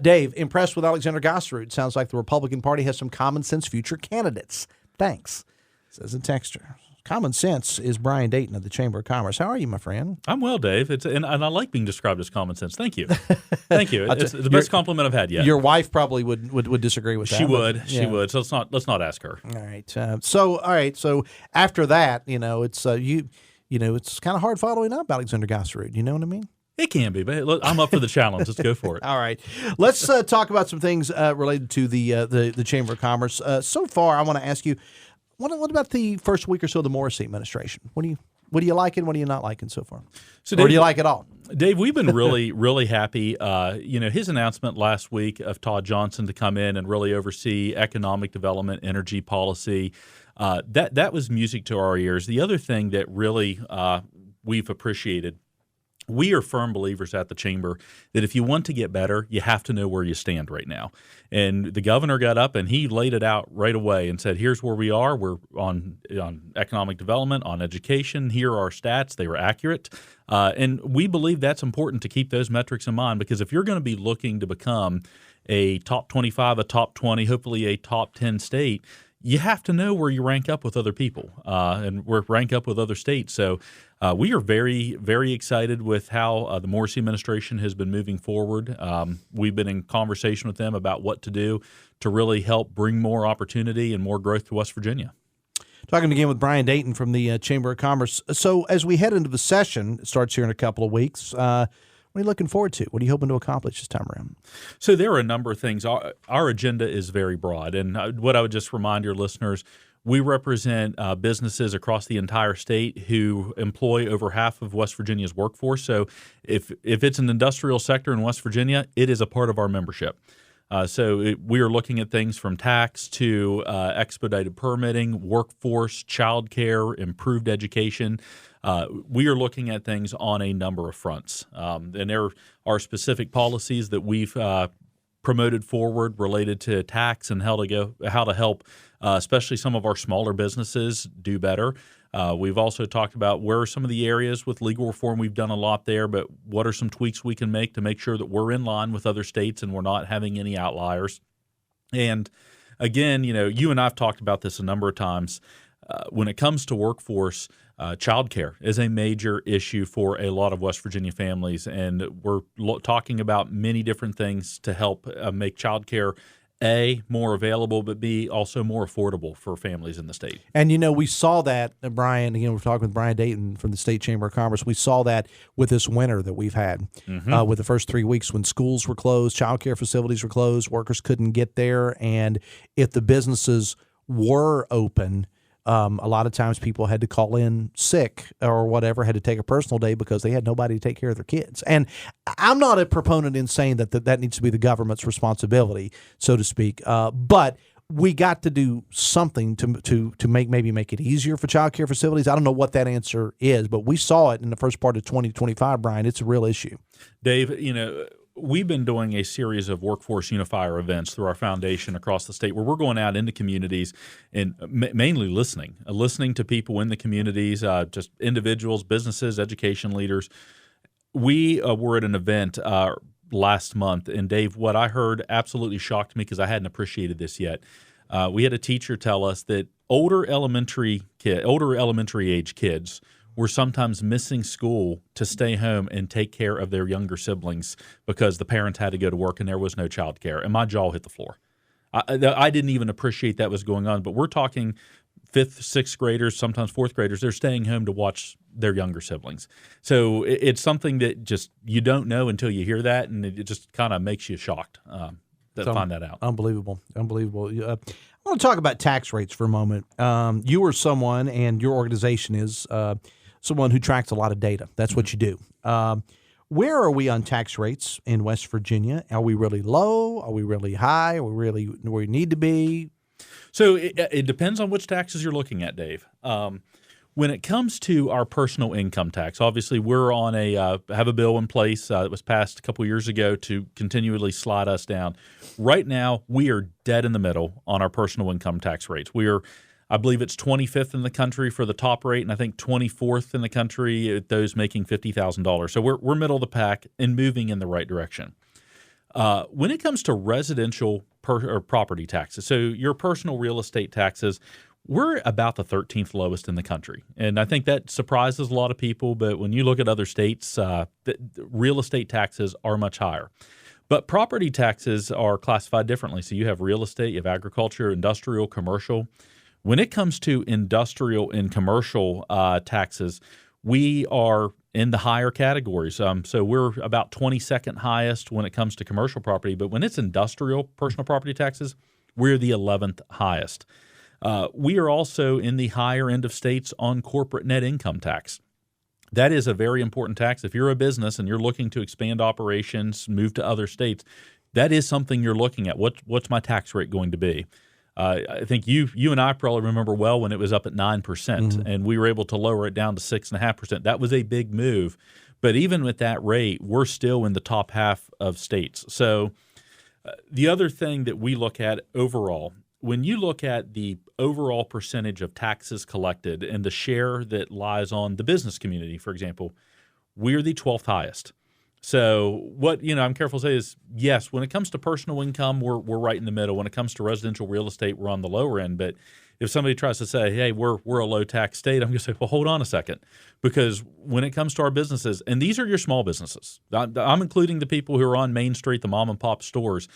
Dave, impressed with Alexander Gaaserud. Sounds like the Republican Party has some common sense future candidates. Thanks, says a texter. Common sense is Brian Dayton of the Chamber of Commerce. How are you, my friend? I'm well, Dave. And I like being described as common sense. Thank you. Thank you. It's the best compliment I've had yet. Your wife probably would disagree with that. She would. She would. So let's not ask her. All right. So after that, it's it's kind of hard following up Alexander Gaaserud. You know what I mean? It can be, but look, I'm up for the challenge. Let's go for it. All right. Let's talk about some things related to the Chamber of Commerce. So far, I want to ask you, what about the first week or so of the Morrissey administration? What do you like and what do you not liking so far? So Dave, or do you like it all? Dave, we've been really, really happy. His announcement last week of Todd Johnson to come in and really oversee economic development, energy policy, that was music to our ears. The other thing that really we've appreciated, we are firm believers at the Chamber that if you want to get better, you have to know where you stand right now. And the governor got up and he laid it out right away and said, here's where we are. We're on economic development, on education. Here are our stats. They were accurate. And we believe that's important to keep those metrics in mind, because if you're going to be looking to become a top 25, a top 20, hopefully a top 10 state, you have to know where you rank up with other people and where rank up with other states. So we are very, very excited with how the Morrissey administration has been moving forward. We've been in conversation with them about what to do to really help bring more opportunity and more growth to West Virginia. Talking again with Brian Dayton from the Chamber of Commerce. So as we head into the session, it starts here in a couple of weeks, what are you looking forward to? What are you hoping to accomplish this time around? So there are a number of things. Our agenda is very broad. And what I would just remind your listeners, we represent businesses across the entire state who employ over half of West Virginia's workforce. So if it's an industrial sector in West Virginia, it is a part of our membership. We are looking at things from tax to expedited permitting, workforce, childcare, improved education. We are looking at things on a number of fronts. And there are specific policies that we've promoted forward related to tax and how to help especially some of our smaller businesses do better. We've also talked about where are some of the areas with legal reform. We've done a lot there, but what are some tweaks we can make to make sure that we're in line with other states and we're not having any outliers. And again, you and I have talked about this a number of times. When it comes to workforce, childcare is a major issue for a lot of West Virginia families, and we're talking about many different things to help make childcare A, more available, but B, also more affordable for families in the state. And, we saw that, Brian, we're talking with Brian Dayton from the State Chamber of Commerce. We saw that with this winter that we've had, with the first 3 weeks when schools were closed, child care facilities were closed, workers couldn't get there. And if the businesses were open, a lot of times people had to call in sick or whatever, had to take a personal day because they had nobody to take care of their kids. And I'm not a proponent in saying that needs to be the government's responsibility, so to speak. But we got to do something to make it easier for child care facilities. I don't know what that answer is, but we saw it in the first part of 2025, Brian. It's a real issue. Dave, we've been doing a series of Workforce Unifier events through our foundation across the state where we're going out into communities and mainly listening to people in the communities, just individuals, businesses, education leaders. We were at an event last month, and Dave, what I heard absolutely shocked me because I hadn't appreciated this yet. We had a teacher tell us that older elementary age kids were sometimes missing school to stay home and take care of their younger siblings because the parents had to go to work and there was no child care. And my jaw hit the floor. I didn't even appreciate that was going on. But we're talking 5th, 6th graders, sometimes 4th graders. They're staying home to watch their younger siblings. So it's something that just you don't know until you hear that, and it just kind of makes you shocked to find that out. Unbelievable. I want to talk about tax rates for a moment. You are someone, and your organization is someone who tracks a lot of data. That's what you do. Where are we on tax rates in West Virginia? Are we really low? Are we really high? Are we really where we need to be? So it depends on which taxes you're looking at, Dave. When it comes to our personal income tax, obviously we're on have a bill in place that was passed a couple years ago to continually slide us down. Right now, we are dead in the middle on our personal income tax rates. I believe it's 25th in the country for the top rate, and I think 24th in the country at those making $50,000. So we're middle of the pack and moving in the right direction. When it comes to residential or property taxes, so your personal real estate taxes, we're about the 13th lowest in the country. And I think that surprises a lot of people, but when you look at other states, real estate taxes are much higher. But property taxes are classified differently. So you have real estate, you have agriculture, industrial, commercial. When it comes to industrial and commercial taxes, we are in the higher categories. So we're about 22nd highest when it comes to commercial property. But when it's industrial personal property taxes, we're the 11th highest. We are also in the higher end of states on corporate net income tax. That is a very important tax. If you're a business and you're looking to expand operations, move to other states, that is something you're looking at. What's my tax rate going to be? I think you and I probably remember well when it was up at 9%, and we were able to lower it down to 6.5%. That was a big move. But even with that rate, we're still in the top half of states. So the other thing that we look at overall, when you look at the overall percentage of taxes collected and the share that lies on the business community, for example, we're the 12th highest. So what I'm careful to say is, yes, when it comes to personal income, we're right in the middle. When it comes to residential real estate, we're on the lower end. But if somebody tries to say, hey, we're a low tax state, I'm going to say, well, hold on a second. Because when it comes to our businesses, and these are your small businesses, I'm including the people who are on Main Street, the mom and pop stores,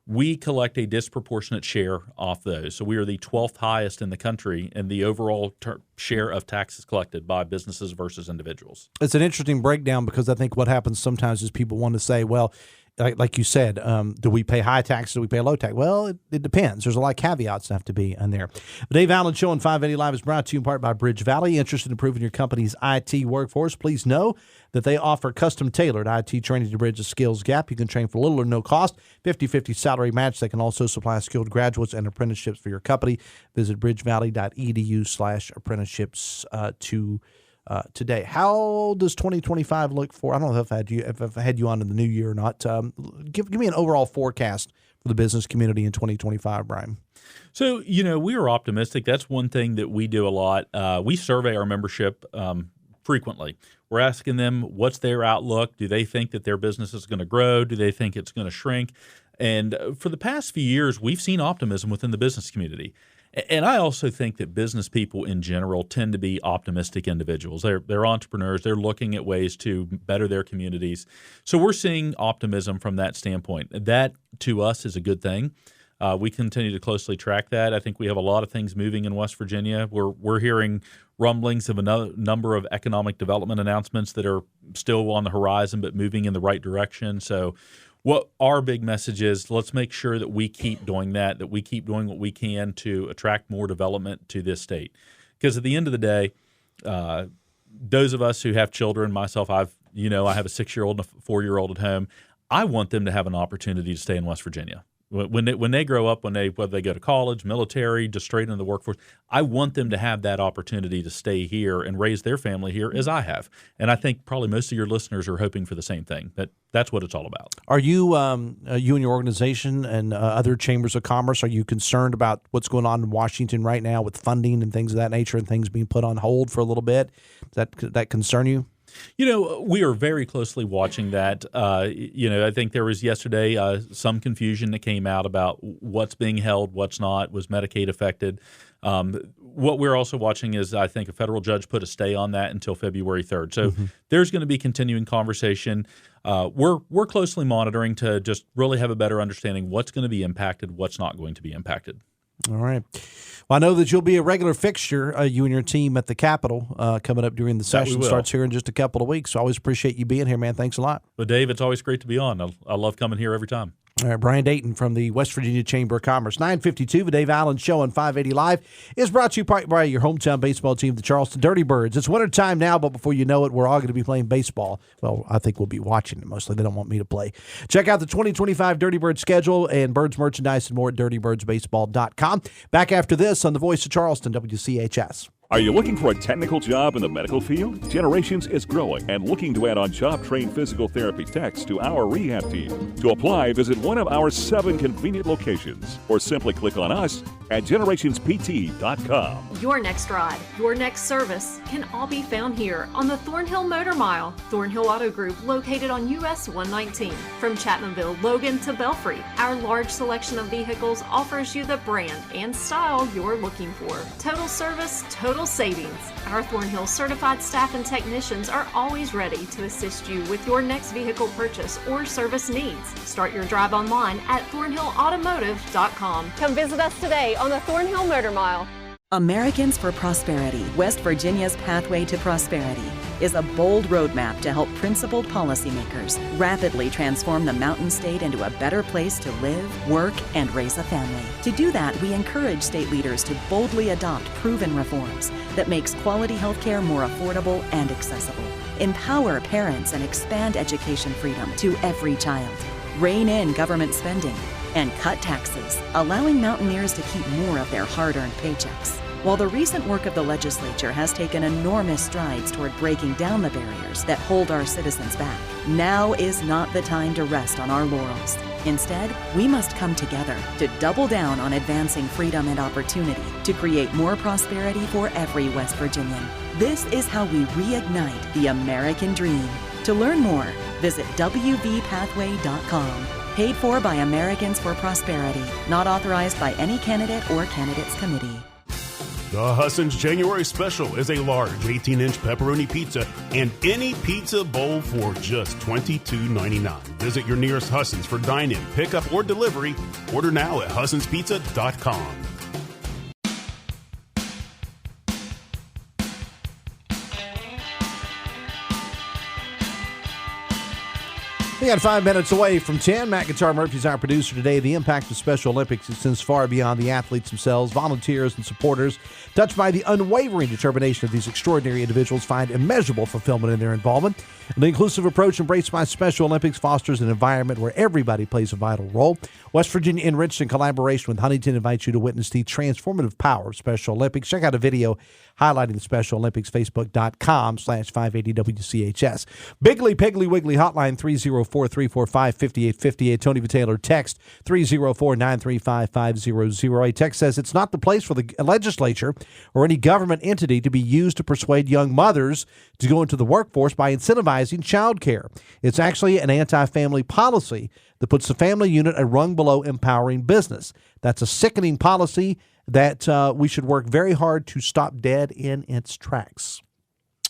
we collect a disproportionate share off those. So we are the 12th highest in the country in the overall share of taxes collected by businesses versus individuals. It's an interesting breakdown because I think what happens sometimes is people want to say, well, like you said, do we pay high tax? Do we pay low tax? Well, it depends. There's a lot of caveats that have to be in there. The Dave Allen Show on 580 Live is brought to you in part by Bridge Valley. Interested in improving your company's IT workforce? Please know that they offer custom-tailored IT training to bridge the skills gap. You can train for little or no cost, 50-50 salary match. They can also supply skilled graduates and apprenticeships for your company. Visit bridgevalley.edu/apprenticeships today. How does 2025 look for? I don't know if I've had you on in the new year or not. Give me an overall forecast for the business community in 2025, Brian. So, we are optimistic. That's one thing that we do a lot. We survey our membership frequently. We're asking them what's their outlook. Do they think that their business is going to grow? Do they think it's going to shrink? And for the past few years, we've seen optimism within the business community. And I also think that business people in general tend to be optimistic individuals. They're entrepreneurs. They're looking at ways to better their communities. So we're seeing optimism from that standpoint. That, to us, is a good thing. We continue to closely track that. I think we have a lot of things moving in West Virginia. We're hearing rumblings of a number of economic development announcements that are still on the horizon but moving in the right direction. So what our big message is, let's make sure that we keep doing that we keep doing what we can to attract more development to this state. Because at the end of the day, those of us who have children, myself, I have a 6-year-old and a 4-year-old at home. I want them to have an opportunity to stay in West Virginia. When they grow up, whether they go to college, military, just straight into the workforce, I want them to have that opportunity to stay here and raise their family here as I have. And I think probably most of your listeners are hoping for the same thing. That's what it's all about. Are you, you and your organization and other chambers of commerce, are you concerned about what's going on in Washington right now with funding and things of that nature and things being put on hold for a little bit? Does that concern you? We are very closely watching that. I think there was yesterday some confusion that came out about what's being held, what's not, was Medicaid affected. What we're also watching is, I think, a federal judge put a stay on that until February 3rd. So there's going to be continuing conversation. We're closely monitoring to just really have a better understanding what's going to be impacted, what's not going to be impacted. All right. Well, I know that you'll be a regular fixture, you and your team at the Capitol coming up during the session. Starts here in just a couple of weeks. So I always appreciate you being here, man. Thanks a lot. Well, Dave, it's always great to be on. I love coming here every time. All right, Brian Dayton from the West Virginia Chamber of Commerce. 9:52, the Dave Allen Show on 580 Live is brought to you by your hometown baseball team, the Charleston Dirty Birds. It's wintertime now, but before you know it, we're all going to be playing baseball. Well, I think we'll be watching it mostly. They don't want me to play. Check out the 2025 Dirty Birds schedule and Birds merchandise and more at dirtybirdsbaseball.com. Back after this on the Voice of Charleston, WCHS. Are you looking for a technical job in the medical field? Generations is growing and looking to add on job-trained physical therapy techs to our rehab team. To apply, visit one of our 7 convenient locations or simply click on us at generationspt.com. Your next ride, your next service can all be found here on the Thornhill Motor Mile. Thornhill Auto Group, located on US 119. From Chapmanville, Logan to Belfry, our large selection of vehicles offers you the brand and style you're looking for. Total service, total savings. Our Thornhill certified staff and technicians are always ready to assist you with your next vehicle purchase or service needs. Start your drive online at thornhillautomotive.com. Come visit us today on the Thornhill Motor Mile. Americans for Prosperity, West Virginia's Pathway to Prosperity, is a bold roadmap to help principled policymakers rapidly transform the Mountain State into a better place to live, work, and raise a family. To do that, we encourage state leaders to boldly adopt proven reforms that makes quality health care more affordable and accessible, empower parents, and expand education freedom to every child, rein in government spending, and cut taxes, allowing Mountaineers to keep more of their hard-earned paychecks. While the recent work of the legislature has taken enormous strides toward breaking down the barriers that hold our citizens back, now is not the time to rest on our laurels. Instead, we must come together to double down on advancing freedom and opportunity to create more prosperity for every West Virginian. This is how we reignite the American dream. To learn more, visit wvpathway.com. Paid for by Americans for Prosperity. Not authorized by any candidate or candidates committee. The Husson's January Special is a large 18-inch pepperoni pizza and any pizza bowl for just $22.99. Visit your nearest Husson's for dine-in, pickup, or delivery. Order now at HussonsPizza.com. We got 5 minutes away from 10. Matt Guitar Murphy's our producer today. The impact of Special Olympics extends far beyond the athletes themselves. Volunteers and supporters, touched by the unwavering determination of these extraordinary individuals, find immeasurable fulfillment in their involvement. The inclusive approach embraced by Special Olympics fosters an environment where everybody plays a vital role. West Virginia, enriched in collaboration with Huntington, invites you to witness the transformative power of Special Olympics. Check out a video highlighting the Special Olympics, facebook.com/580WCHS. Bigly Piggly Wiggly hotline 304-345-5858. Tony Taylor text 304-935-5008. Text says it's not the place for the legislature or any government entity to be used to persuade young mothers to go into the workforce by incentivizing child care. It's actually an anti-family policy that puts the family unit a rung below empowering business. That's a sickening policy that we should work very hard to stop dead in its tracks,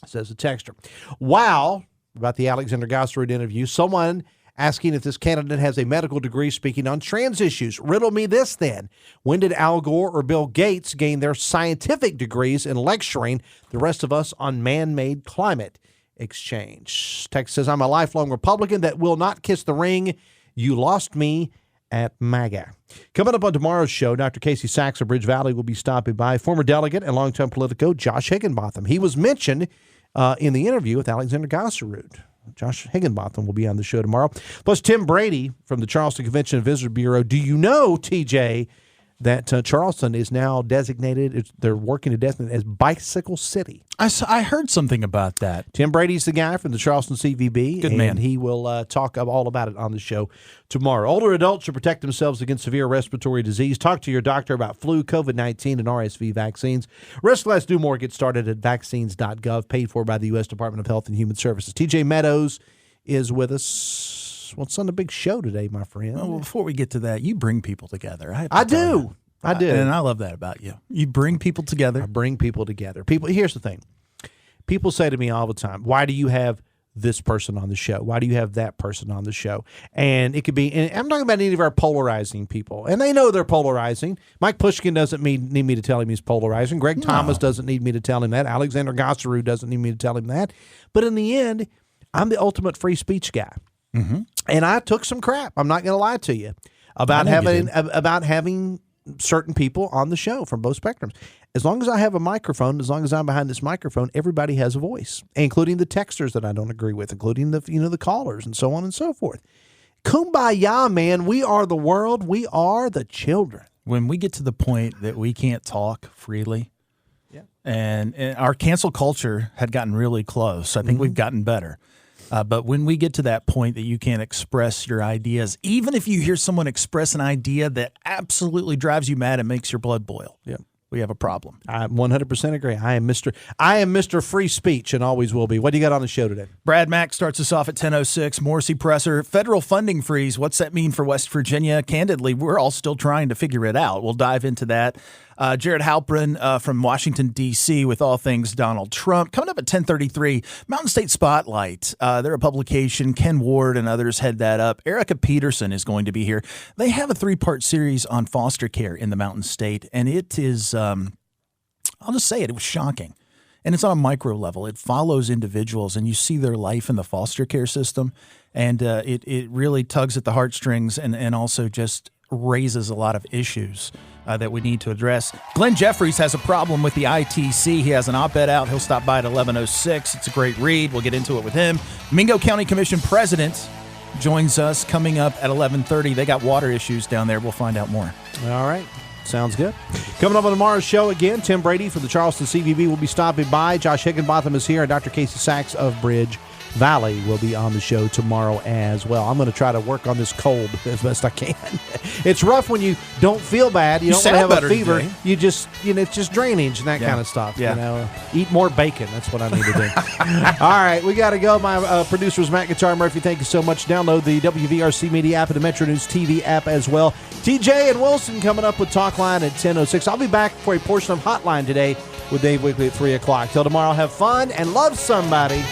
says the texter. Wow, about the Alexander Gaaserud interview, someone asking if this candidate has a medical degree speaking on trans issues. Riddle me this then. When did Al Gore or Bill Gates gain their scientific degrees in lecturing the rest of us on man-made climate exchange? Text says, I'm a lifelong Republican that will not kiss the ring. You lost me at MAGA. Coming up on tomorrow's show, Dr. Casey Sachs of Bridge Valley will be stopping by. Former delegate and longtime Politico Josh Higginbotham. He was mentioned in the interview with Alexander Gaaserud. Josh Higginbotham will be on the show tomorrow. Plus, Tim Brady from the Charleston Convention and Visitor Bureau. Do you know, TJ, that Charleston is now designated, they're working to designate as Bicycle City? I heard something about that. Tim Brady's the guy from the Charleston CVB. Good man. And he will talk all about it on the show tomorrow. Older adults should protect themselves against severe respiratory disease. Talk to your doctor about flu, COVID-19, and RSV vaccines. Risk less, do more. Get started at vaccines.gov, paid for by the U.S. Department of Health and Human Services. TJ Meadows is with us. What's on the big show today, my friend? Well, before we get to that, you bring people together. I do. And I love that about you. You bring people together. I bring people together. Here's the thing. People say to me all the time, why do you have this person on the show? Why do you have that person on the show? And it could be, and I'm talking about any of our polarizing people. And they know they're polarizing. Mike Pushkin doesn't need me to tell him he's polarizing. Greg Thomas doesn't need me to tell him that. Alexander Gaaserud doesn't need me to tell him that. But in the end, I'm the ultimate free speech guy. Mm-hmm. And I took some crap. I'm not going to lie to you about having certain people on the show from both spectrums. As long as I have a microphone, as long as I'm behind this microphone, everybody has a voice, including the texters that I don't agree with, including the callers and so on and so forth. Kumbaya, man. We are the world. We are the children. When we get to the point that we can't talk freely, and our cancel culture had gotten really close. I think we've gotten better. But when we get to that point that you can't express your ideas, even if you hear someone express an idea that absolutely drives you mad and makes your blood boil, we have a problem. I 100% agree. I am Mr. Free Speech and always will be. What do you got on the show today? Brad Mack starts us off at 10:06. Morrissey presser, federal funding freeze. What's that mean for West Virginia? Candidly, we're all still trying to figure it out. We'll dive into that. Jared Halpern from Washington, D.C. with all things Donald Trump. Coming up at 10:33, Mountain State Spotlight. They're a publication. Ken Ward and others head that up. Erica Peterson is going to be here. They have a 3-part series on foster care in the Mountain State, and it is, I'll just say it was shocking. And it's on a micro level. It follows individuals, and you see their life in the foster care system, and it really tugs at the heartstrings and also just raises a lot of issues that we need to address. Glenn Jeffries has a problem with the ITC. He has an op-ed out. He'll stop by at 11:06. It's a great read. We'll get into it with him. Mingo County Commission President joins us coming up at 11:30. They got water issues down there. We'll find out more. All right. Sounds good. Coming up on tomorrow's show again, Tim Brady from the Charleston CVB will be stopping by. Josh Higginbotham is here, and Dr. Casey Sachs of Bridge Valley will be on the show tomorrow as well. I'm going to try to work on this cold as best I can. It's rough when you don't feel bad. You don't want to have a fever. Today. You just, it's just drainage and that kind of stuff. Yeah. Eat more bacon. That's what I need to do. All right, we got to go. My producer is Matt Guitar Murphy. Thank you so much. Download the WVRC Media app and the Metro News TV app as well. TJ and Wilson coming up with Talk Line at 10:06. I'll be back for a portion of Hotline today with Dave Wigley at 3 o'clock. Till tomorrow, have fun and love somebody.